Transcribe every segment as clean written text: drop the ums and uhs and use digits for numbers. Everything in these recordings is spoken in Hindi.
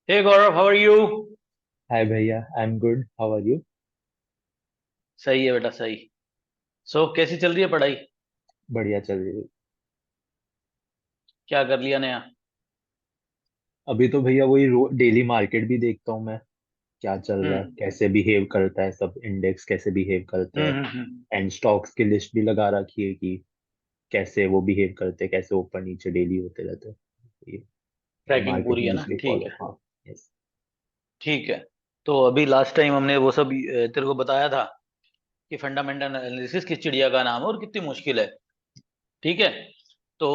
Hey Gaurav, how are you? Hi भैया, I am good. How are you? सही है बेटा, सही। कैसी चल रही है पढ़ाई? बढ़िया चल रही है। क्या कर लिया नया? अभी तो भैया वही डेली मार्केट भी देखता हूँ मैं। क्या चल रहा है, हम्म। कैसे बिहेव करता है सब, इंडेक्स कैसे बिहेव करते हैं। हम्म। एंड स्टॉक्स की लिस्ट भी लगा रखी है कि कैसे वो बिहेव करते हैं, कैसे ऊपर नीचे डेली होते रहते हैं। ये ट्रैकिंग मार्केट पूरी है ना? न्यूज भी ठीक फॉलो। है। हाँ। यस। ठीक है। तो अभी लास्ट टाइम हमने वो सब तेरे को बताया था कि फंडामेंटल एनालिसिस किस चिड़िया का नाम है और कितनी मुश्किल है। ठीक है। तो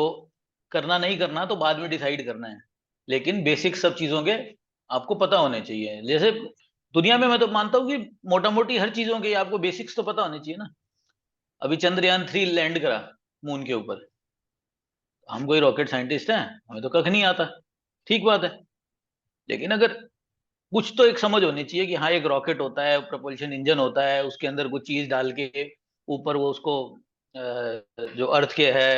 करना नहीं करना तो बाद में डिसाइड करना है, लेकिन बेसिक सब चीजों के आपको पता होने चाहिए। जैसे दुनिया में मैं तो मानता हूँ कि मोटा मोटी हर चीजों के आपको बेसिक्स तो पता होने चाहिए ना। अभी चंद्रयान 3 लैंड करा मून के ऊपर। हम कोई रॉकेट साइंटिस्ट हैं? हमें तो कख नहीं आता। ठीक बात है। लेकिन अगर कुछ तो एक समझ होनी चाहिए कि हाँ, एक रॉकेट होता है, प्रोपल्शन इंजन होता है, उसके अंदर कुछ चीज डाल के ऊपर वो उसको जो अर्थ के है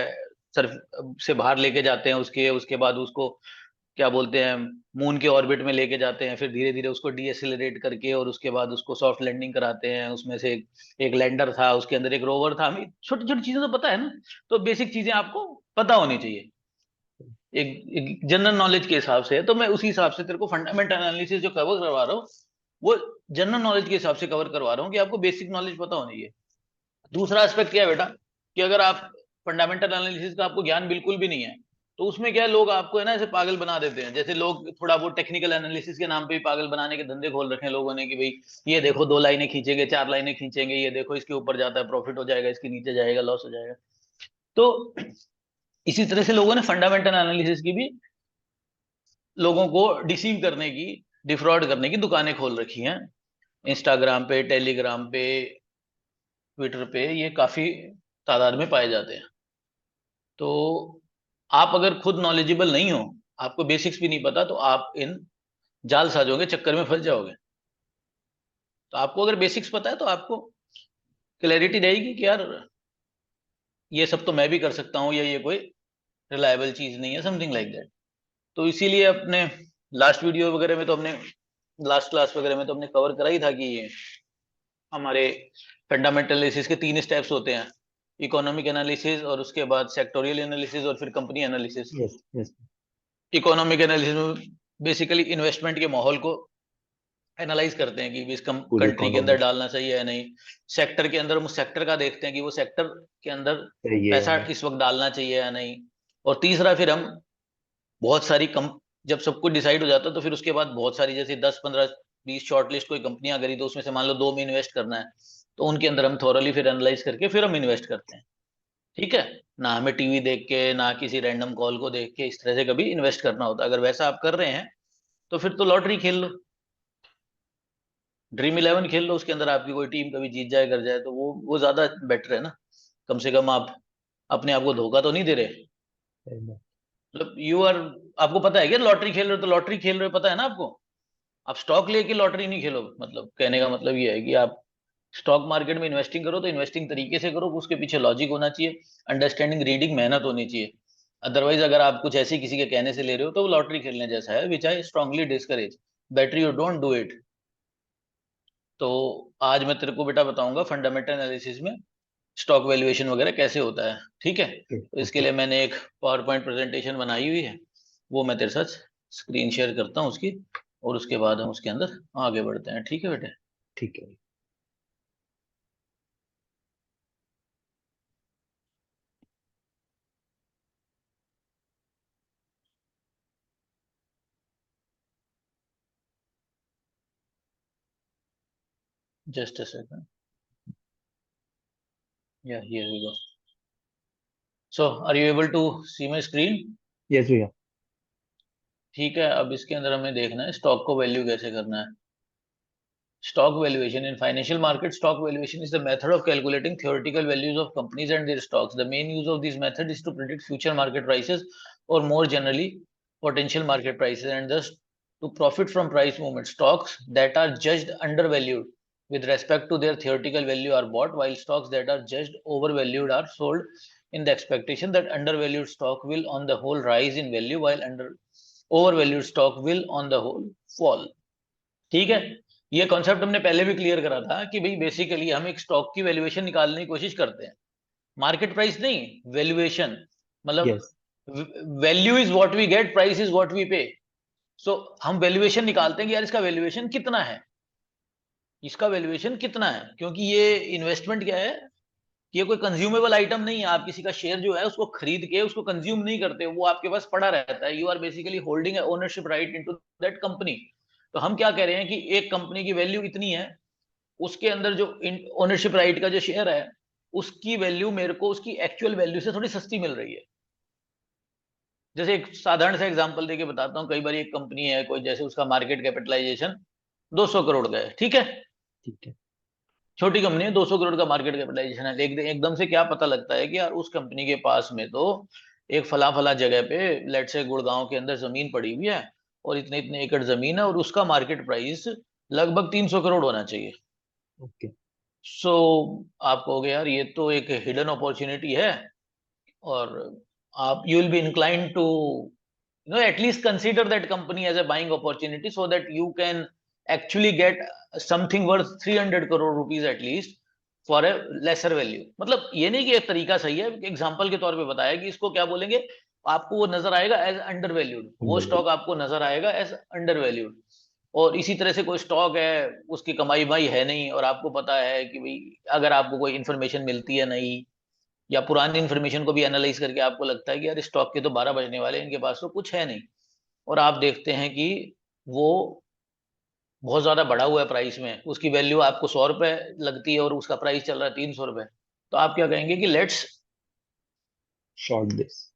सरफ से बाहर लेके जाते हैं, उसके उसके बाद उसको क्या बोलते हैं, मून के ऑर्बिट में लेके जाते हैं, फिर धीरे धीरे उसको डीएसेलरेट करके और उसके बाद उसको सॉफ्ट लैंडिंग कराते हैं। उसमें से एक लैंडर था, उसके अंदर एक रोवर था। हमें छोटी छोटी चीजें तो पता है ना। तो बेसिक चीजें आपको पता होनी चाहिए। एक जनरल नॉलेज के हिसाब से है, तो मैं उसी हिसाब से तेरे को फंडामेंटल एनालिसिस जो कवर करवा रहा हूँ वो जनरल नॉलेज के हिसाब से कवर करवा रहा हूँ कि आपको बेसिक नॉलेज पता होनी है। दूसरा एस्पेक्ट क्या है बेटा, कि अगर आप फंडामेंटल एनालिसिस का आपको ज्ञान बिल्कुल भी नहीं है, तो उसमें क्या है, लोग आपको है ना ऐसे पागल बना देते हैं। जैसे लोग थोड़ा बहुत टेक्निकल एनालिसिस के नाम पे भी पागल बनाने के धंधे खोल रखे हैं लोगों ने कि भाई ये देखो 2 लाइनें खींचेंगे, 4 लाइनें खींचेंगे, ये देखो इसके ऊपर जाता है प्रॉफिट हो जाएगा, इसके नीचे जाएगा लॉस हो जाएगा। तो इसी तरह से लोगों ने फंडामेंटल एनालिसिस की भी लोगों को डिसीव करने की, डिफ्रॉड करने की दुकानें खोल रखी हैं। इंस्टाग्राम पे, टेलीग्राम पे, ट्विटर पे ये काफी तादाद में पाए जाते हैं। तो आप अगर खुद नॉलेजेबल नहीं हो, आपको बेसिक्स भी नहीं पता, तो आप इन जालसाजों के चक्कर में फंस जाओगे। तो आपको अगर बेसिक्स पता है तो आपको क्लैरिटी रहेगी कि यार ये सब तो मैं भी कर सकता हूँ, या ये कोई रिलायबल चीज नहीं है, समथिंग लाइक दैट। तो इसीलिए अपने लास्ट वीडियो वगैरह में तो हमने, लास्ट क्लास वगैरह में तो हमने कवर करा ही था कि ये हमारे फंडामेंटल एनालिसिस के 3 स्टेप्स होते हैं। इकोनॉमिक एनालिसिस, और उसके बाद सेक्टोरियल एनालिसिस, और फिर company analysis. Yes yes. Economic analysis में बेसिकली इन्वेस्टमेंट के माहौल को एनालाइज करते हैं कि भी इस पूरी कंट्री के अंदर इकोनॉमी डालना चाहिए या नहीं। सेक्टर के अंदर हम उस सेक्टर का देखते हैं कि वो सेक्टर के अंदर सही है या पैसा नहीं। इस वक्त डालना चाहिए या नहीं। और तीसरा फिर हम बहुत सारी कम जब सब कुछ डिसाइड हो जाता है तो फिर उसके बाद बहुत सारी, जैसे 10 15 20 शॉर्टलिस्ट कोई कंपनियां करी, तो उसमें से मान लो 2 में इन्वेस्ट करना है, तो उनके अंदर हम थॉरली फिर एनालाइज करके फिर हम इन्वेस्ट करते हैं। ठीक है। ना हमें टीवी देख के, ना किसी रैंडम कॉल को देख के इस तरह से कभी इन्वेस्ट करना होता। अगर वैसा आप कर रहे हैं तो फिर तो लॉटरी खेल लो, ड्रीम 11 खेल लो, उसके अंदर आपकी कोई टीम कभी जीत जाए कर जाए, तो वो ज्यादा बेटर है ना। कम से कम आप अपने आप को धोखा तो नहीं दे रहे। सही बात। मतलब यू आर, आपको पता है क्या लॉटरी खेल रहे हो, तो लॉटरी खेल रहे हो पता है ना आपको। आप स्टॉक लेके लॉटरी नहीं खेलो। मतलब कहने का मतलब ये है कि आप स्टॉक मार्केट में इन्वेस्टिंग करो तो इन्वेस्टिंग तरीके से करो, उसके पीछे लॉजिक होना चाहिए, अंडरस्टैंडिंग, रीडिंग, मेहनत होनी चाहिए। अदरवाइज अगर आप कुछ ऐसे किसी के कहने से ले रहे हो तो वो लॉटरी खेलने जैसा है, which I strongly discourage. Better you don't do it. तो आज मैं तेरे को बेटा बताऊंगा फंडामेंटल एनालिसिस में स्टॉक वैल्यूएशन वगैरह कैसे होता है। ठीक है। तो इसके ओके। लिए मैंने एक पावर पॉइंट प्रेजेंटेशन बनाई हुई है, वो मैं तेरे साथ स्क्रीन शेयर करता हूँ उसकी, और उसके बाद हम उसके अंदर आगे बढ़ते हैं। ठीक है बेटे? ठीक है। Just a second. Yeah here we go. So are you able to see my screen? Yes भैया। ठीक है। अब इसके अंदर हमें देखना है स्टॉक को वैल्यू कैसे करना है। Stock valuation in financial market, stock valuation is the method of calculating theoretical values of companies and their stocks. The main use of this method is to predict future market prices, or more generally, potential market prices, and thus to profit from price movement. Stocks that are judged undervalued with respect to their theoretical value are bought, while stocks that are judged overvalued are sold in the expectation that undervalued stock will on the whole rise in value, while over valued stock will on the whole fall. ठीक है, ये कॉन्सेप्ट हमने पहले भी क्लियर करा था कि भाई बेसिकली हम एक स्टॉक की वैल्यूएशन निकालने की कोशिश करते हैं, मार्केट प्राइस नहीं, वैल्यूएशन। मतलब yes. Value is what we get, price is what we pay. So हम वैल्यूएशन निकालते हैं कि यार इसका वैल्यूएशन कितना है, इसका वैल्यूएशन कितना है, क्योंकि ये इन्वेस्टमेंट क्या है, ये कोई कंज्यूमेबल आइटम नहीं है। आप किसी का शेयर जो है उसको खरीद के उसको कंज्यूम नहीं करते, वो आपके पास पड़ा रहता है। You are basically holding ownership right into that company. तो हम क्या कह रहे हैं कि एक कंपनी की वैल्यू इतनी है, उसके अंदर जो ओनरशिप राइट का जो शेयर है उसकी वैल्यू मेरे को उसकी एक्चुअल वैल्यू से थोड़ी सस्ती मिल रही है। जैसे एक साधारण सा एग्जांपल देके बताता हूँ, कई बार एक कंपनी है कोई, जैसे उसका मार्केट कैपिटलाइजेशन 200 करोड़ का है, ठीक है, ठीक है। छोटी कंपनी है, 200 करोड़ का मार्केट कैपिटलाइजेशन है। एकदम से क्या पता लगता है कि यार उस कंपनी के पास में तो एक फला फला जगह पे, लेट से गुड़गांव के अंदर जमीन पड़ी हुई है और इतने इतने एकड़ जमीन है और उसका मार्केट प्राइस लगभग 300 करोड़ होना चाहिए। ओके। सो आप कहोगे यार ये तो एक हिडन अपॉर्चुनिटी है, और आप you will be inclined to at least consider that company as a buying opportunity so that you can actually get something worth 300 crore rupees at least for a lesser value। मतलब ये नहीं कि एक तरीका सही है, एग्जांपल के तौर पे बताया कि इसको क्या बोलेंगे, आपको वो नजर आएगा एज अंडर वैल्यूड, वो अंडरवैल्यू। स्टॉक आपको नजर आएगा एज अंडर वैल्यूड। और इसी तरह से कोई स्टॉक है उसकी कमाई वाई है नहीं, और आपको पता है कि भाई अगर आपको कोई इन्फॉर्मेशन मिलती है नहीं, या पुरानी इन्फॉर्मेशन को भी एनालाइज करके आपको लगता है कि यार स्टॉक के तो 12 बजने वाले हैं, इनके पास तो कुछ है नहीं, और आप देखते हैं कि वो बहुत ज्यादा बढ़ा हुआ है प्राइस में, उसकी वैल्यू आपको 100 रुपए लगती है और उसका प्राइस चल रहा है 300 रुपए, तो आप क्या कहेंगे कि let's short this.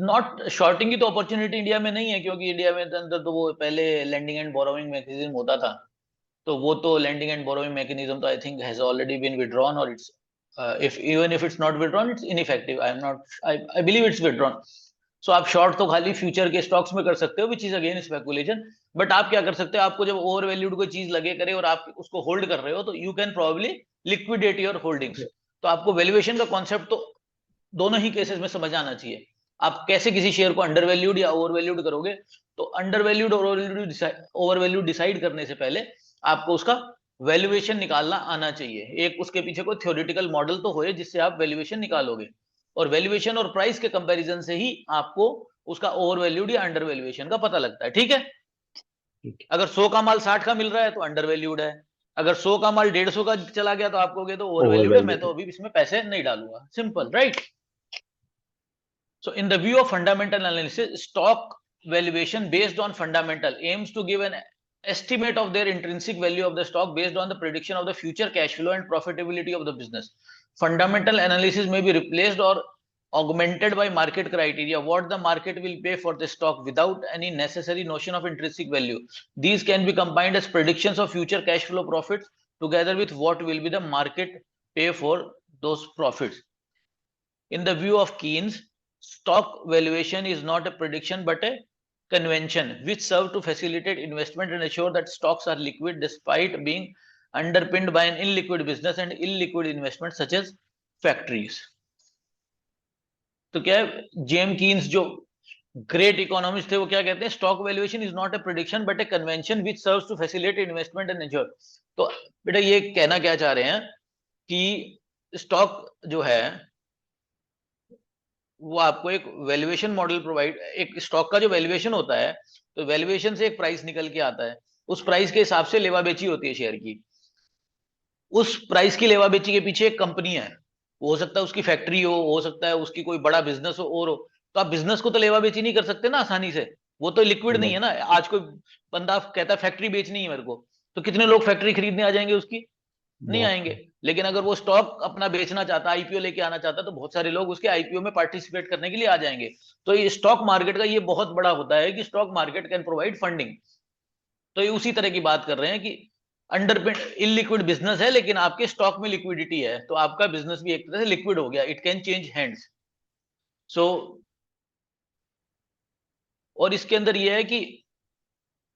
Not shorting की तो अपॉर्चुनिटी इंडिया में नहीं है, क्योंकि इंडिया में अंदर तो वो पहले लेंडिंग एंड बोरोइंग मैकेनिज्म होता था, तो वो तो लेंडिंग एंड बोरोइंग मैकेनिज्म तो I think has already been withdrawn, और it's if even if it's not withdrawn it's ineffective, I believe it's withdrawn। सो आप शॉर्ट तो खाली फ्यूचर के स्टॉक्स में कर सकते हो which is again speculation. But आप क्या कर सकते हो, आपको जब ओवर वैल्यूड कोई चीज लगे करे और आप उसको होल्ड कर रहे हो, तो you can probably liquidate your holdings. तो आपको वैल्यूएशन का कॉन्सेप्ट तो दोनों ही केसेस में समझ आना चाहिए। आप कैसे किसी शेयर को अंडर वैल्यूड या ओवर वैल्यूड करोगे, तो अंडर वैल्यूड और ओवर वैल्यूड डिसाइड करने से पहले आपको उसका वैल्यूएशन निकालना आना चाहिए। एक उसके पीछे कोई थ्योरेटिकल मॉडल तो होए जिससे आप वैल्यूएशन निकालोगे, और वैल्यूएशन और प्राइस के कंपैरिजन से ही आपको उसका ओवर वैल्यूड या अंडर वैल्यूएशन का पता लगता है। ठीक है, ठीक अगर 100 का माल 60 का मिल रहा है तो अंडर वैल्यूड है, अगर 100 का माल 150 का चला गया तो आप कहोगे तो है। ओवर वैल्यूड है, मैं तो ओवरवैल्यूड। अभी इसमें पैसे नहीं डालूंगा, simple right. So in the view of fundamental analysis, stock valuation based on fundamental aims to give an estimate of their intrinsic value of the stock based on the prediction of the future cash flow and profitability of the business. Fundamental analysis may be replaced or augmented by market criteria, what the market will pay for the stock without any necessary notion of intrinsic value. These can be combined as predictions of future cash flow profits together with what will be the market pay for those profits. In the view of Keynes, stock valuation is not a prediction but a convention which serve to facilitate investment and ensure that stocks are liquid despite being underpinned by an illiquid business and illiquid investment such as factories। तो क्या है, जेम कीन्स जो ग्रेट इकोनॉमिस्ट थे वो क्या कहते हैं, stock valuation is not a prediction but a convention which serves to facilitate investment and ensure. तो बेटा ये कहना क्या चाह रहे हैं कि स्टॉक जो है वो आपको एक वैल्यूएशन मॉडल प्रोवाइड, एक स्टॉक का जो वैल्यूएशन होता है, तो वैल्यूएशन से एक प्राइस निकल के आता है, उस प्राइस के हिसाब से लेवा बेची होती है शेयर की, उस प्राइस की लेवा बेची के पीछे एक कंपनी है, हो सकता है उसकी फैक्ट्री हो सकता है उसकी कोई बड़ा बिजनेस हो, और हो तो आप बिजनेस को तो लेवा बेची नहीं कर सकते ना आसानी से, वो तो लिक्विड नहीं है ना। आज कोई बंदा कहता है फैक्ट्री बेचनी है मेरे को, तो कितने लोग फैक्ट्री खरीदने आ जाएंगे उसकी, नहीं बहुत आएंगे। कम। लेकिन अगर वो स्टॉक अपना बेचना चाहता है, आईपीओ लेके आना चाहता है, तो बहुत सारे लोग उसके आईपीओ में पार्टिसिपेट करने के लिए आ जाएंगे। तो ये स्टॉक मार्केट का ये बहुत बड़ा होता है कि stock market can provide funding. तो ये उसी तरह की बात कर रहे हैं कि अंडर इलिक्विड बिजनेस है लेकिन आपके स्टॉक में लिक्विडिटी है, तो आपका बिजनेस भी एक तरह से लिक्विड हो गया, इट कैन चेंज हैंड्स। सो और इसके अंदर ये है कि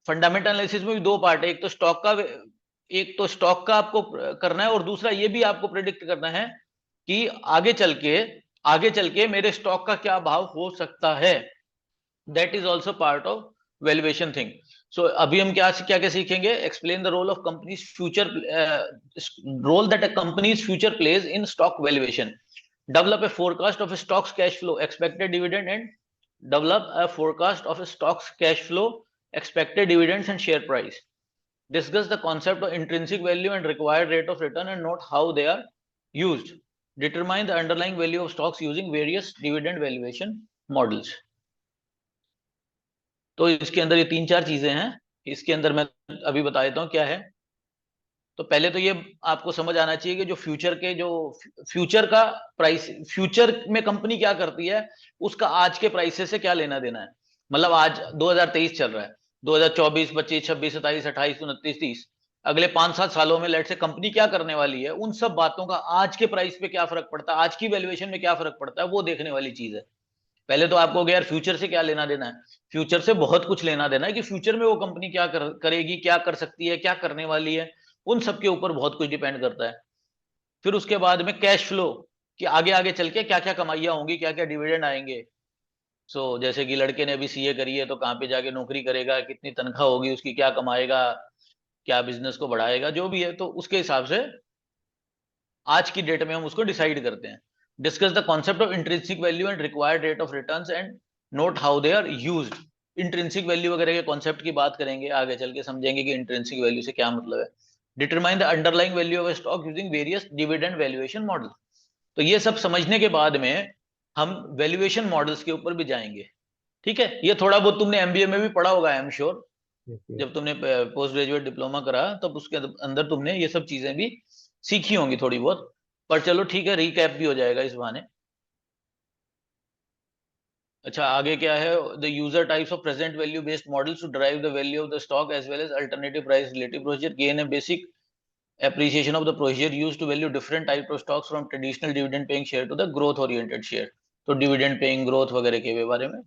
फंडामेंटल एनालिसिस में भी दो पार्ट है, एक तो स्टॉक का आपको करना है, और दूसरा ये भी आपको प्रेडिक्ट करना है कि आगे चल के मेरे स्टॉक का क्या भाव हो सकता है। That is also part of valuation thing. So अभी हम क्या क्या क्या सीखेंगे? Explain the role of company's future, role that a company's future plays in stock valuation. Develop a forecast of a stock's cash flow, expected dividend, and develop a forecast of a stock's cash flow, expected dividends, and share price. Discuss the concept of intrinsic value and required rate of return and note how they are used. Determine the underlying value of stocks using various dividend valuation models. तो इसके अंदर ये 3-4 चीजें हैं. इसके अंदर मैं अभी बता देता हूँ क्या है. तो पहले तो ये आपको समझ आना चाहिए कि जो फ्यूचर का प्राइस, फ्यूचर में कंपनी क्या करती है, उसका आज के प्राइसेस से क्या लेना देना है. मतलब आज 2023 चल रहा है, 2024, 25, 26, 27, 28, 29, 30, अगले 5-7 सालों में लेट से कंपनी क्या करने वाली है, उन सब बातों का आज के प्राइस पे क्या फर्क पड़ता है, आज की वैल्यूएशन में क्या फर्क पड़ता है, वो देखने वाली चीज है. पहले तो आपको यार फ्यूचर से क्या लेना देना है. फ्यूचर से बहुत कुछ लेना देना है कि फ्यूचर में वो कंपनी क्या करेगी, क्या कर सकती है, क्या करने वाली है, उन सब के ऊपर बहुत कुछ डिपेंड करता है. फिर उसके बाद में कैश फ्लो, कि आगे आगे चल के क्या क्या कमाइयां होंगी, क्या क्या डिविडेंड आएंगे. जैसे कि लड़के ने अभी सीए करी है तो कहाँ पे जाके नौकरी करेगा, कितनी तनख्वाह होगी उसकी, क्या कमाएगा, क्या बिजनेस को बढ़ाएगा, जो भी है, तो उसके हिसाब से आज की डेट में हम उसको डिसाइड करते हैं. Discuss the concept of intrinsic value and required rate of returns and note how they are used. Intrinsic value वगैरह के कॉन्सेप्ट की बात करेंगे, आगे चल के समझेंगे कि इंट्रिंसिक वैल्यू से क्या मतलब है. Determine the underlying value of stock using various dividend valuation model. तो ये सब समझने के बाद में हम वैल्यूएशन मॉडल्स के ऊपर भी जाएंगे. ठीक है, ये थोड़ा बहुत तुमने एमबीए में भी पढ़ा होगा, आई एम श्योर. जब तुमने पोस्ट ग्रेजुएट डिप्लोमा करा तब उसके अंदर तुमने ये सब चीजें भी सीखी होंगी थोड़ी बहुत. पर चलो ठीक है, रिकैप भी हो जाएगा इस बहाने. अच्छा, आगे क्या है? The user types of present value based models to drive the value of the stock as well as alternative price relative procedure. Gain a basic appreciation of the procedure used to value different types of stocks from traditional dividend paying share to the growth oriented share. तो dividend paying, growth वगैरह के बारे में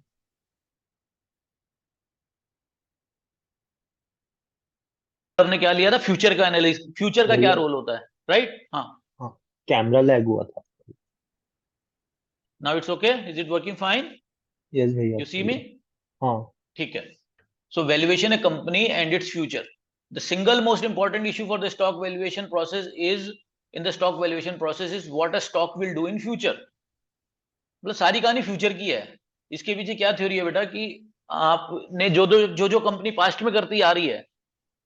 ने क्या लिया था? फ्यूचर का एनालिसिस. फ्यूचर का क्या भैया, रोल होता है, राइट? हाँ. हाँ, कैमरा लैग हुआ था. Now it's okay, is it working fine? Yes भैया, यू सी सही मी? है. हाँ. ठीक है. So valuation a company and its future. The single most important issue for the stock valuation process is what a stock will do in future. मतलब सारी कहानी फ्यूचर की है. इसके पीछे क्या थ्योरी है बेटा, कि आपने जो कंपनी पास्ट में करती आ रही है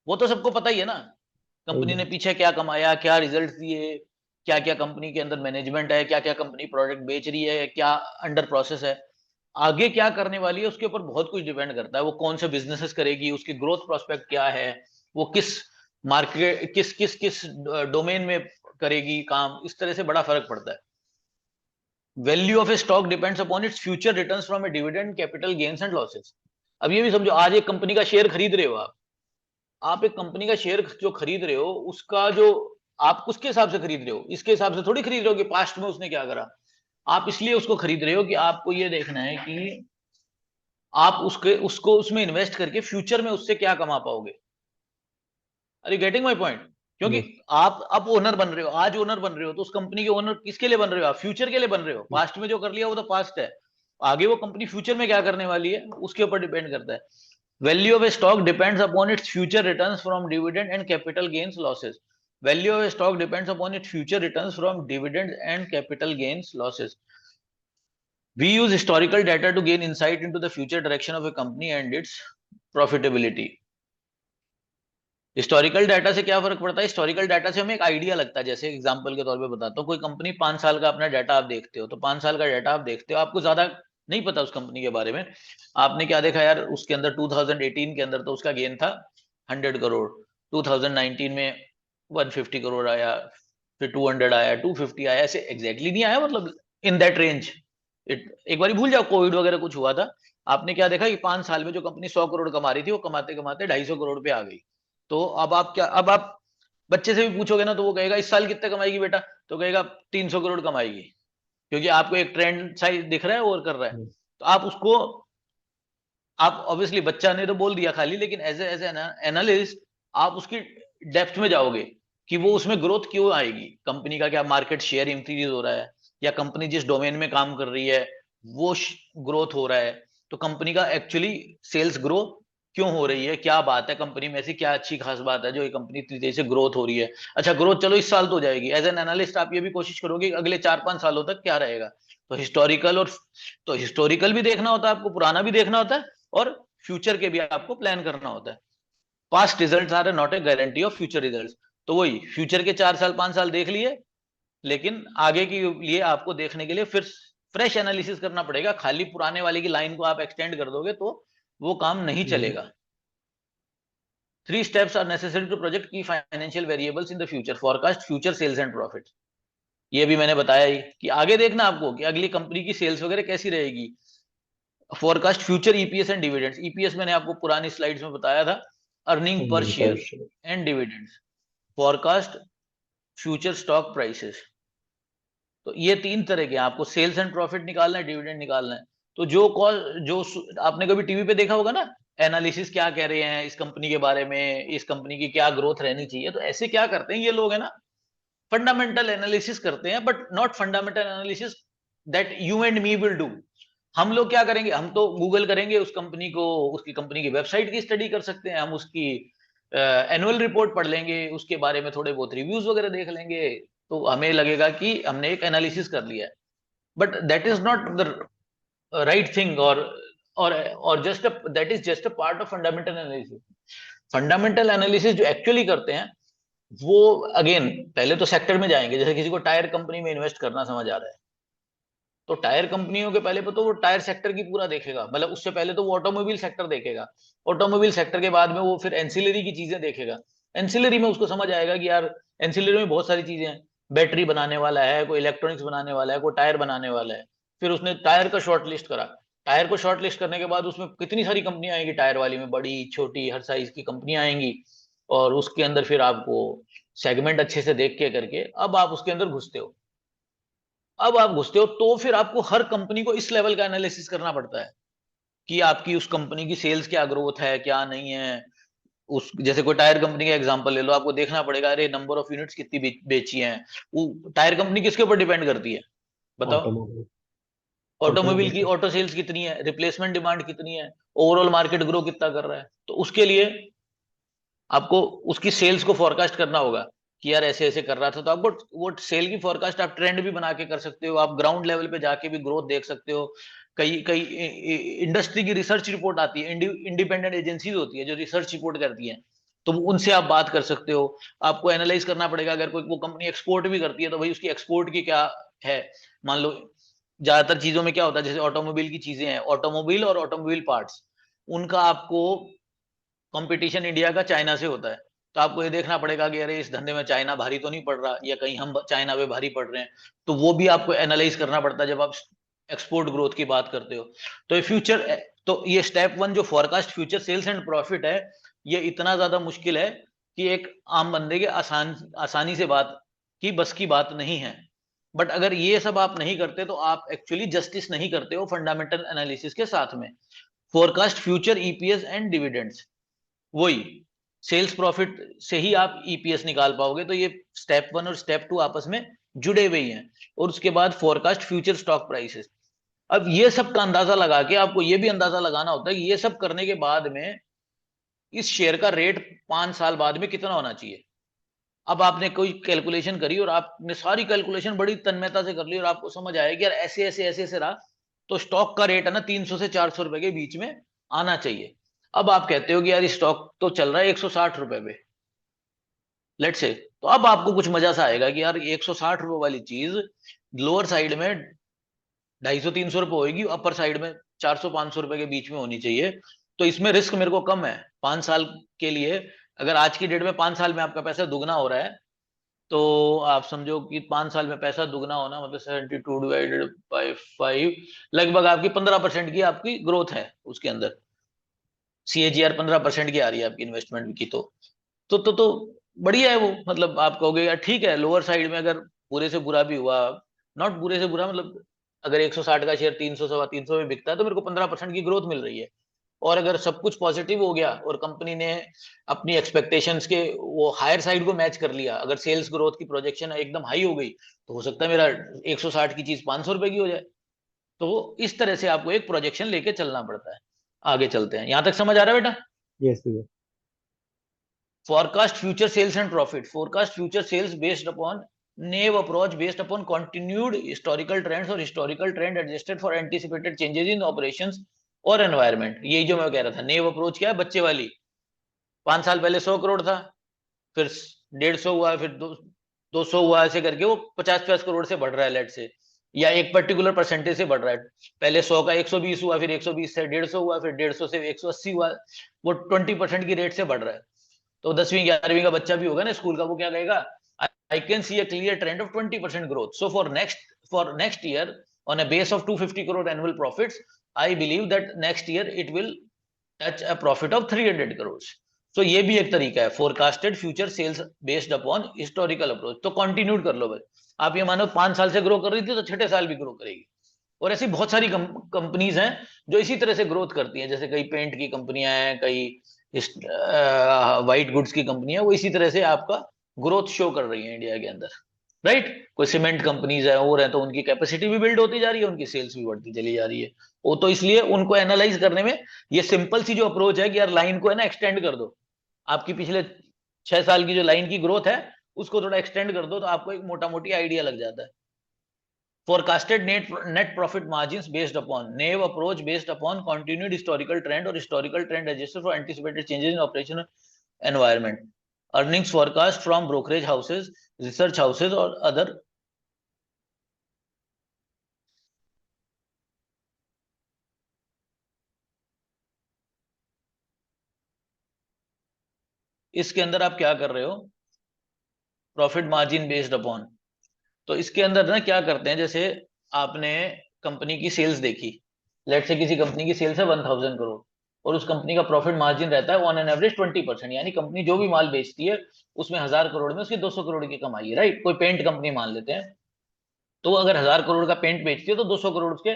वो तो सबको पता ही है ना. सही कंपनी ने बात. पीछे क्या कमाया, क्या रिजल्ट दिए, क्या क्या कंपनी के अंदर मैनेजमेंट है, क्या क्या कंपनी प्रोडक्ट बेच रही है, क्या अंडर प्रोसेस है, आगे क्या करने वाली है, उसके ऊपर बहुत कुछ डिपेंड करता है. वो कौन से बिजनेसेस करेगी, उसकी ग्रोथ प्रोस्पेक्ट क्या है, वो किस मार्केट, किस किस किस डोमेन में करेगी काम, इस तरह से बड़ा फर्क पड़ता है. Value of A stock depends upon its future returns from A dividend, capital gains and losses. अब ये भी समझो, आज एक कंपनी का शेयर खरीद रहे हो आप एक कंपनी का शेयर जो खरीद रहे हो, उसका जो आप उसके हिसाब से खरीद रहे हो, इसके हिसाब से थोड़ी खरीद रहे हो कि पास्ट में उसने क्या करा. आप इसलिए उसको खरीद रहे हो कि आपको ये देखना है कि आप उसको उसमें इन्वेस्ट करके फ्यूचर में उससे क्या कमा पाओगे. Are you getting my point? क्योंकि यस. आप अब ओनर बन रहे हो, आज ओनर बन रहे हो, तो उस कंपनी के ओनर किसके लिए बन रहे हो? आप फ्यूचर के लिए बन रहे हो. पास्ट में जो कर लिया वो तो पास्ट है, आगे वो कंपनी फ्यूचर में क्या करने वाली है उसके ऊपर डिपेंड करता है. Value of A stock depends upon its future returns from dividend and capital gains losses. Value of A stock depends upon its future returns from dividend and capital gains losses. We use historical data to gain insight into the future direction of a company and its profitability. Historical data से क्या फर्क पड़ता है? हिस्टोरिकल डाटा से हमें एक आइडिया लगता है. जैसे एग्जांपल के तौर पे बताता हूँ, कोई कंपनी 5 साल का अपना डाटा आप देखते हो, तो 5 साल का डाटा आप देखते हो, आपको ज्यादा नहीं पता उस कंपनी के बारे में. आपने क्या देखा यार, उसके अंदर 2018 के अंदर तो उसका गेन था 100 करोड़, 2019 में 150 करोड़ आया, फिर 200 आया, 250 आया, ऐसे एग्जैक्टली नहीं आया, मतलब इन दैट रेंज. एक बार भूल जाओ, कोविड वगैरह कुछ हुआ था, आपने क्या देखा कि 5 साल में जो कंपनी 100 करोड़ कमा रही थी, वो कमाते कमाते 250 करोड़ पे आ गई. तो अब आप बच्चे से भी पूछोगे ना, तो वो कहेगा इस साल कितने कमाएगी बेटा, तो कहेगा 300 करोड़ कमाएगी, क्योंकि आपको एक ट्रेंड साइज दिख रहा है और कर रहा है. तो आप उसको, आप ऑब्वियसली बच्चा ने तो बोल दिया खाली, लेकिन एज एनालिस्ट आप उसकी डेप्थ में जाओगे कि वो उसमें ग्रोथ क्यों आएगी, कंपनी का क्या मार्केट शेयर इंक्रीज हो रहा है, या कंपनी जिस डोमेन में काम कर रही है वो ग्रोथ हो रहा है, तो कंपनी का एक्चुअली सेल्स ग्रो क्यों हो रही है, क्या बात है कंपनी में, ऐसी क्या अच्छी खास बात है जो ये कंपनी इतनी तेजी से ग्रोथ हो रही है। अच्छा ग्रोथ चलो इस साल तो हो जाएगी, एज एन एनालिस्ट आप ये भी कोशिश करोगे कि अगले 4-5 सालों तक क्या रहेगा। तो हिस्टोरिकल और तो हिस्टोरिकल भी देखना होता है आपको, पुराना भी देखना होता है, और फ्यूचर के भी आपको प्लान करना होता है। Past results are not a guarantee of future results. तो वही फ्यूचर के 4 साल 5 साल देख लिए, लेकिन आगे के लिए आपको देखने के लिए फिर फ्रेश एनालिसिस करना पड़ेगा। खाली पुराने वाले की लाइन को आप एक्सटेंड कर दोगे तो वो काम नहीं चलेगा। 3 steps are necessary to project key financial variables in the future, forecast future sales and profit। ये भी मैंने बताया ही कि आगे देखना आपको कि अगली कंपनी की सेल्स वगैरह कैसी रहेगी। Forecast future EPS and dividends, EPS मैंने आपको पुरानी स्लाइड्स में बताया था, earning per earning per share share. And dividends. Forecast future stock prices. तो ये 3 तरह के आपको सेल्स एंड प्रॉफिट निकालना है, डिविडेंड निकालना है। तो जो कॉल जो आपने कभी टीवी पे देखा होगा ना, एनालिसिस क्या कह रहे हैं इस कंपनी के बारे में, इस कंपनी की क्या ग्रोथ रहनी चाहिए, तो ऐसे क्या करते हैं ये लोग है ना, फंडामेंटल एनालिसिस करते हैं, but not fundamental analysis that you and me will do. हम लोग क्या करेंगे, हम तो गूगल करेंगे उस कंपनी को, उसकी कंपनी की वेबसाइट की स्टडी कर सकते हैं, हम उसकी एनुअल रिपोर्ट पढ़ लेंगे, उसके बारे में थोड़े बहुत रिव्यूज वगैरह देख लेंगे, तो हमें लगेगा कि हमने एक एनालिसिस कर लिया है। But that is not the right thing, और just that is just a part of fundamental analysis. Fundamental analysis जो एक्चुअली करते हैं वो, अगेन पहले तो सेक्टर में जाएंगे, जैसे किसी को टायर कंपनी में इन्वेस्ट करना समझ आ रहा है, तो टायर कंपनियों के पहले तो वो टायर सेक्टर की पूरा देखेगा, मतलब उससे पहले तो वो ऑटोमोबाइल सेक्टर देखेगा, ऑटोमोबाइल सेक्टर के बाद में वो फिर एंसिलरी की चीजें देखेगा। एंसिलरी में उसको समझ आएगा कि यार एंसिलरी में बहुत सारी चीजें हैं, बैटरी बनाने वाला है कोई, इलेक्ट्रॉनिक्स बनाने वाला है कोई, टायर बनाने वाला है। फिर उसने टायर का शॉर्ट लिस्ट करा, टायर को शॉर्ट लिस्ट करने के बाद उसमें कितनी सारी कंपनियां आएंगी टायर वाली में, बड़ी छोटी हर साइज की कंपनियां आएंगी, और उसके अंदर फिर आपको सेगमेंट अच्छे से देख के करके अब आप उसके अंदर घुसते हो। अब आप घुसते हो तो फिर आपको हर कंपनी को इस लेवल का एनालिसिस करना पड़ता है कि आपकी उस कंपनी की सेल्स क्या ग्रोथ है क्या नहीं है। उस जैसे कोई टायर कंपनी का एग्जांपल ले लो, आपको देखना पड़ेगा अरे नंबर ऑफ यूनिट्स कितनी बेची हैं। वो टायर कंपनी किसके ऊपर डिपेंड करती है बताओ। ऑटोमोबाइल। ऑटोमोबाइल ऑटोमोबाइल की पे। ऑटो सेल्स कितनी है, रिप्लेसमेंट डिमांड कितनी है, ओवरऑल मार्केट ग्रो कितना कर रहा है, तो उसके लिए आपको उसकी सेल्स को फोरकास्ट करना होगा कि यार ऐसे ऐसे कर रहा था, तो आपको वो सेल की फोरकास्ट आप ट्रेंड भी बना के कर सकते हो, आप ग्राउंड लेवल पे जाके भी ग्रोथ देख सकते हो। कई कई इंडस्ट्री की रिसर्च रिपोर्ट आती है, इंडिपेंडेंट एजेंसीज होती है जो रिसर्च रिपोर्ट करती है, तो उनसे आप बात कर सकते हो। आपको एनालाइज करना पड़ेगा, अगर कोई वो कंपनी एक्सपोर्ट भी करती है तो भाई उसकी एक्सपोर्ट की क्या है। मान लो ज्यादातर चीजों में क्या होता है, जैसे ऑटोमोबाइल की चीजें हैं, ऑटोमोबाइल और ऑटोमोबाइल पार्ट्स, उनका आपको कंपटीशन इंडिया का चाइना से होता है। तो आपको ये देखना पड़ेगा कि अरे इस धंधे में चाइना भारी तो नहीं पड़ रहा, या कहीं हम चाइना पे भारी पड़ रहे हैं, तो वो भी आपको एनालाइज करना पड़ता है जब आप एक्सपोर्ट ग्रोथ की बात करते हो। तो ये फ्यूचर, तो ये स्टेप 1 जो forecast future sales and profit है, ये इतना ज्यादा मुश्किल है कि एक आम बंदे के आसानी से बात की बस की बात नहीं है। बट अगर ये सब आप नहीं करते तो आप एक्चुअली जस्टिस नहीं करते हो फंडामेंटल एनालिसिस के साथ में। Forecast future EPS and dividends, वही सेल्स प्रॉफिट से ही आप ईपीएस निकाल पाओगे, तो ये स्टेप 1 और स्टेप 2 आपस में जुड़े हुए ही हैं। और उसके बाद फोरकास्ट फ्यूचर स्टॉक प्राइसेस। अब ये सब का अंदाजा लगा के आपको ये भी अंदाजा लगाना होता है कि ये सब करने के बाद में इस शेयर का रेट 5 साल बाद में कितना होना चाहिए। अब आपने कोई कैलकुलेशन करी और आपने सारी कैलकुलेशन बड़ी तन्मयता से कर ली और आपको समझ आया कि यार ऐसे ऐसे ऐसे ऐसे रहा, तो स्टॉक का रेट है ना 300 से 400 रुपए के बीच में आना चाहिए। अब आप कहते हो कि यार स्टॉक तो चल रहा है 160 रुपए पे, लेट से, तो अब आपको कुछ मजा सा आएगा कि यार 160 रुपए वाली चीज लोअर साइड में 250-300 रुपए होगी, अपर साइड में 400-500 रुपए के बीच में होनी चाहिए, तो इसमें रिस्क मेरे को कम है 5 साल के लिए। अगर आज की डेट में 5 साल में आपका पैसा दुगना हो रहा है, तो आप समझो कि 5 साल में पैसा दुगना होना मतलब 72/5, लगभग आपकी 15% की आपकी ग्रोथ है उसके अंदर। सीएजीआर 15% की आ रही है आपकी इन्वेस्टमेंट की, तो बढ़िया है वो। मतलब आप कहोगे यार ठीक है, लोअर साइड में अगर बुरे से बुरा भी हुआ, नॉट बुरे से बुरा मतलब, अगर 160 का शेयर 300 350 में बिकता है तो मेरे को 15% की ग्रोथ मिल रही है। और अगर सब कुछ पॉजिटिव हो गया और कंपनी ने अपनी एक्सपेक्टेशंस के वो हायर साइड को मैच कर लिया, अगर सेल्स ग्रोथ की प्रोजेक्शन एकदम हाई हो गई, तो हो सकता है मेरा 160 की चीज 500 रुपए की हो जाए। तो इस तरह से आपको एक प्रोजेक्शन लेके चलना पड़ता है। आगे चलते हैं, यहां तक समझ आ रहा है बेटा? Yes sir. Forecast future sales and profit. Forecast future sales based upon naive approach based upon continued historical trends or historical trend adjusted for anticipated changes in operations और environment. यही जो मैं कह रहा था, naive approach क्या है? बच्चे वाली। 5 साल पहले 100 करोड़ था, फिर 150 हुआ, फिर 200 हुआ, ऐसे करके वो 50-50 करोड़ से बढ़ रहा है, लेट से, या एक पर्टिकुलर परसेंटेज से बढ़ रहा है। पहले 100 का 120 हुआ, फिर 120 से 150 हुआ, फिर 150 से 180 हुआ, वो 20% की रेट से बढ़ रहा है। तो 10वीं 11वीं का बच्चा भी होगा ना स्कूल का, वो क्या कहेगा? I can see a clear trend of 20% growth, so for next year on a base of 250 crore annual profits, I believe that next year it will touch a profit of 300 crores. So ये भी एक तरीका है, forecasted future sales based upon historical approach. तो कंटिन्यूड कर लो भाई। आप ये मानो 5 साल से ग्रो कर रही थी, तो छठे साल भी ग्रो करेगी। और ऐसी बहुत सारी कंपनीज हैं जो इसी तरह से ग्रोथ करती हैं, जैसे कई पेंट की कंपनियां हैं, कई वाइट गुड्स की कंपनियां, वो इसी तरह से आपका ग्रोथ शो कर रही है इंडिया के अंदर, राइट? कोई सीमेंट कंपनीज है और है, तो उनकी कैपेसिटी भी बिल्ड होती जा रही है, उनकी सेल्स भी बढ़ती चली जा रही है। वो तो इसलिए उनको एनालाइज करने में ये सिंपल सी जो अप्रोच है कि यार लाइन को है ना एक्सटेंड कर दो, आपकी पिछले 6 साल की जो लाइन की ग्रोथ है उसको थोड़ा एक्सटेंड कर दो, तो आपको एक मोटा मोटी आइडिया लग जाता है। Forecasted net profit margins based upon naive approach based upon continued historical trend or historical trend adjusted for anticipated changes in operational environment. Earnings forecast from brokerage houses, research houses or other. इसके अंदर आप क्या कर रहे हो? Profit margin based upon. तो इसके अंदर ना क्या करते हैं, जैसे आपने कंपनी की सेल्स देखी, लेट से किसी कंपनी की सेल्स है 1000 करोड़, और उस कंपनी का प्रॉफिट मार्जिन रहता है ऑन एन एवरेज 20%, यानी कंपनी जो भी माल बेचती है उसमें 1000 करोड़ में उसकी 200 करोड़ की कमाई है, राइट? कोई पेंट कंपनी मान लेते हैं, तो अगर 1000 करोड़ का पेंट बेचती है तो 200 करोड़ उसके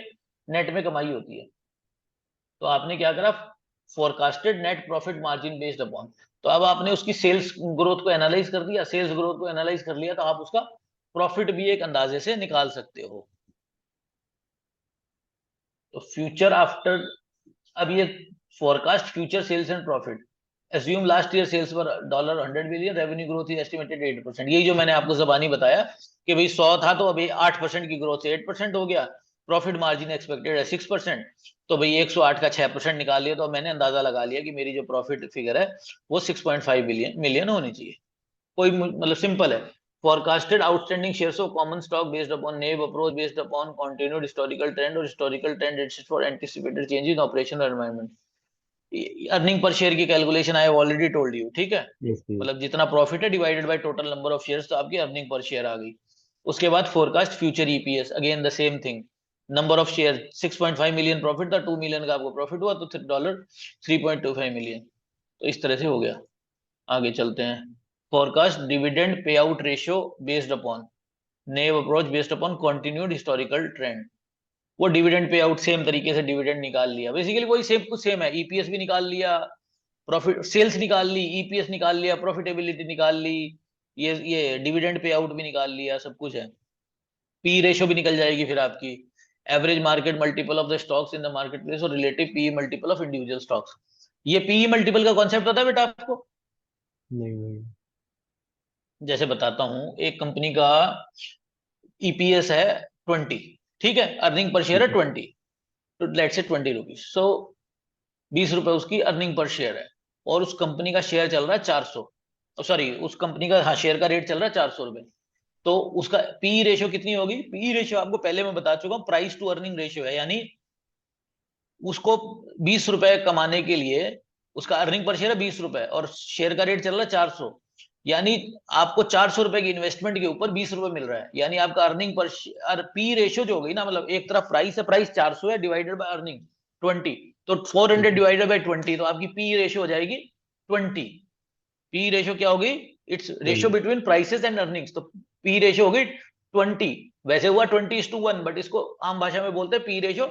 नेट में कमाई होती है। तो आपने क्या करा? Forecasted net profit margin based upon. तो अब आपने उसकी सेल्स ग्रोथ को एनालाइज कर दिया, सेल्स ग्रोथ को एनालाइज कर लिया, तो आप उसका प्रॉफिट भी एक अंदाजे से निकाल सकते हो। तो फ्यूचर आफ्टर, अब ये forecast future sales and profit. Assume last year sales were $100 billion, revenue growth is estimated 8%। यही जो मैंने आपको जबानी बताया कि भाई 100 था तो अभी 8% की ग्रोथ से 8% हो गया। प्रॉफिट मार्जिन एक्सपेक्टेड है 6%, तो भाई 108 का 6% निकाल लिया, तो मैंने अंदाजा लगा लिया कि मेरी जो प्रॉफिट फिगर है वो 6.5 मिलियन होनी चाहिए। कोई मतलब सिंपल है। Forecasted outstanding shares of common stock based upon naive approach based upon continued historical trend or historical trend adjusted for anticipated change in operational environment. Earning per share की calculation I have already told you, ठीक है? Yes sir. मतलब जितना प्रॉफिट है divided by total number of shares, तो आपकी अर्निंग पर शेयर आ गई। उसके बाद forecast future EPS, again the same thing. Number of share 6.5 million profit था, 2 मिलियन का आपको प्रॉफिट हुआ, तो डॉलर 3.25 मिलियन। तो इस तरह से हो गया। आगे चलते हैं। Forecast dividend pay out ratio based upon naive approach based upon continued historical trend. वो डिविडेंड पे आउट सेम तरीके से डिविडेंड निकाल लिया, बेसिकली वही सेम कुछ सेम है। ईपीएस भी निकाल लिया, प्रॉफिट सेल्स निकाल ली, ईपीएस निकाल लिया, प्रॉफिटेबिलिटी निकाल ली, ये डिविडेंड पे आउट भी निकाल लिया, सब कुछ है। पी रेशियो भी निकल जाएगी फिर आपकी। Average market multiple of the stocks in the market place और relative P multiple of individual stocks. ये पी मल्टीपल का कॉन्सेप्ट पता है बेटा आपको? नहीं नहीं। जैसे बताता हूं, एक कंपनी का ईपीएस है 20, ठीक है? अर्निंग पर शेयर है ठीक है। 20, तो लेट से 20 रुपीज, सो 20 रुपए उसकी अर्निंग पर शेयर है, और उस कंपनी का शेयर चल रहा है 400, सॉरी उस कंपनी का, हाँ, शेयर का रेट चल रहा है 400 रुपए। तो उसका पी रेशियो कितनी होगी? पी रेशियो आपको पहले मैं बता चुका हूँ, प्राइस टू अर्निंग रेशियो है, यानी उसको 20 रुपए कमाने के लिए उसका अर्निंग पर शेयर है 20 रुपए और शेयर का रेट चल रहा है 400, यानी आपको 400 रुपए की इन्वेस्टमेंट के ऊपर 20 रुपए मिल रहा है, यानी आपका अर्निंग पर पी रेशियो जो होगी ना, मतलब एक तरफ प्राइस है, प्राइस 400 है, डिवाइडेड बाय अर्निंग 20, तो 400 ठीक है। डिवाइडेड बाय 20, तो आपकी पी रेशियो हो जाएगी 20। पी रेशियो क्या होगी? It's ratio 20। Between prices and earnings, तो पी रेशियो होगी 20। वैसे हुआ 20:1, बट इसको आम भाषा में बोलते हैं पी रेशियो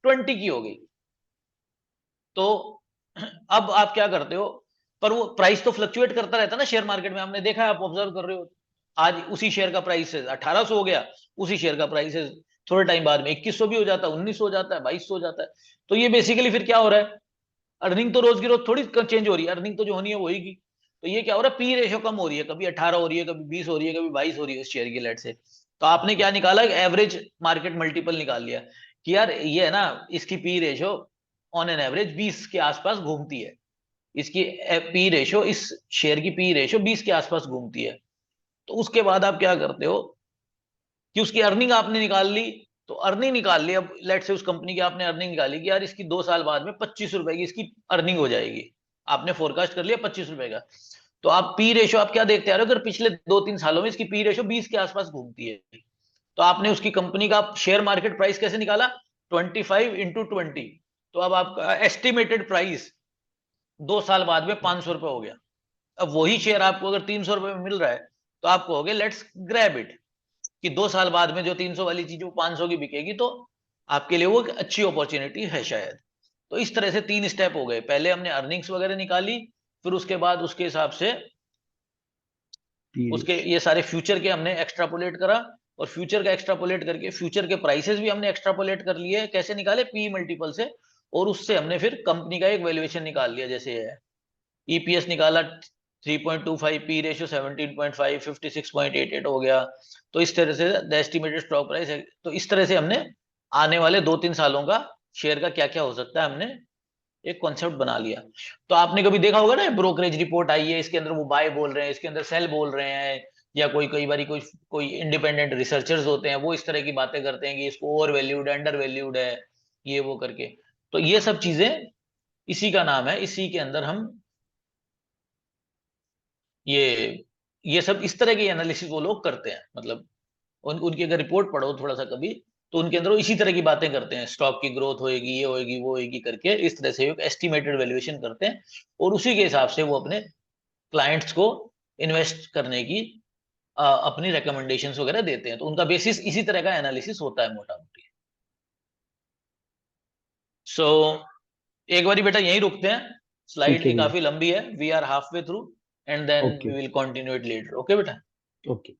20 की होगी। तो अब आप क्या करते हो? पर वो प्राइस तो फ्लक्चुएट करता रहता है ना शेयर मार्केट में, हमने देखा है, आप ऑब्जर्व कर रहे हो। आज उसी शेयर का प्राइस है 1800 हो गया, उसी शेयर का प्राइस है थोड़े टाइम बाद में 2100 भी हो जाता है, 1900 हो जाता है, 2200 हो जाता है। तो ये बेसिकली फिर क्या हो रहा है, अर्निंग तो रोज की रोज थोड़ी चेंज हो रही है, अर्निंग तो जो होनी है वो होगी। तो ये क्या हो रहा है, पी रेशियो कम हो रही है, कभी 18 हो रही है, कभी 20 हो रही है, कभी 22 हो रही है इस शेयर की, लेट से। तो आपने क्या निकाला, एवरेज मार्केट मल्टीपल निकाल लिया कि यार ये है ना, इसकी P ratio on an average 20 के आसपास घूमती है, इसकी पी रेशियो, इस शेयर की पी रेशियो 20 के आसपास घूमती है। तो उसके बाद आप क्या करते हो कि उसकी अर्निंग आपने निकाल ली। तो अर्निंग निकाल ली, अब लेट से उस कंपनी की आपने अर्निंग निकाली कि यार इसकी 2 साल बाद में 25 रुपए की इसकी अर्निंग हो जाएगी, आपने फोरकास्ट कर लिया 25 रुपए का। तो आप पी रेशो आप क्या देखते आ रहे हो, अगर पिछले 2-3 सालों में इसकी पी रेशो 20 के आसपास घूमती है, तो आपने उसकी कंपनी का शेयर मार्केट प्राइस कैसे निकाला, 25 × 20। तो अब आपका एस्टिमेटेड प्राइस 2 साल बाद में 500 रुपए हो गया। अब वही शेयर आपको अगर 300 रुपए में मिल रहा है, तो आप कहोगे लेट्स ग्रैब इट, कि 2 साल बाद में जो 300 वाली चीज वो 500 की बिकेगी, तो आपके लिए वो एक अच्छी अपॉर्चुनिटी है शायद। तो इस तरह से 3 स्टेप हो गए, पहले हमने अर्निंग्स वगैरह निकाली, फिर उसके बाद उसके हिसाब से उसके पीरियड। ये सारे फ्यूचर के हमने एक्स्ट्रापोलेट करा, और फ्यूचर का एक्स्ट्रापोलेट करके फ्यूचर के प्राइसेस भी हमने एक्स्ट्रापोलेट कर लिए, कैसे निकाले, पी मल्टीपल से। और उससे हमने फिर कंपनी का एक वैल्यूएशन निकाल लिया, जैसे है ईपीएस निकाला 3.25, पी रेशियो 17.5, 56.88 हो गया। तो इस तरह से द एस्टिमेटेड स्टॉक प्राइस है। तो इस तरह से हमने आने वाले 2-3 सालों का शेयर का क्या क्या हो सकता है, हमने एक कॉन्सेप्ट बना लिया। तो आपने कभी देखा होगा ना, ब्रोकरेज रिपोर्ट आई है, इसके अंदर वो बाय बोल रहे हैं, इसके अंदर सेल बोल रहे हैं, या कोई कई बारी कोई कोई इंडिपेंडेंट रिसर्चर्स होते हैं, वो इस तरह की बातें करते हैं कि इसको ओवर वैल्यूड है, अंडर वैल्यूड है, ये वो करके। तो ये सब चीजें इसी का नाम है, इसी के अंदर हम ये सब इस तरह की एनालिसिस वो लोग करते हैं, मतलब उनकी अगर रिपोर्ट पढ़ो थोड़ा सा कभी, तो उनके अंदर वो इसी तरह की बातें करते हैं, स्टॉक की ग्रोथ होएगी, ये होएगी, वो होएगी करके, इस तरह से एक एस्टिमेटेड वैल्यूएशन करते हैं। और उसी के हिसाब से वो अपने क्लाइंट्स को इन्वेस्ट करने की अपनी रिकमेंडेशंस वगैरह देते हैं। तो उनका बेसिस इसी तरह का एनालिसिस होता है मोटा मोटी। सो एक बारी बेटा यहीं रुकते हैं, ठीक स्लाइड है की भैया। काफी लंबी है, we are half way through, and then okay. We will continue it later, okay बेटा। ओके।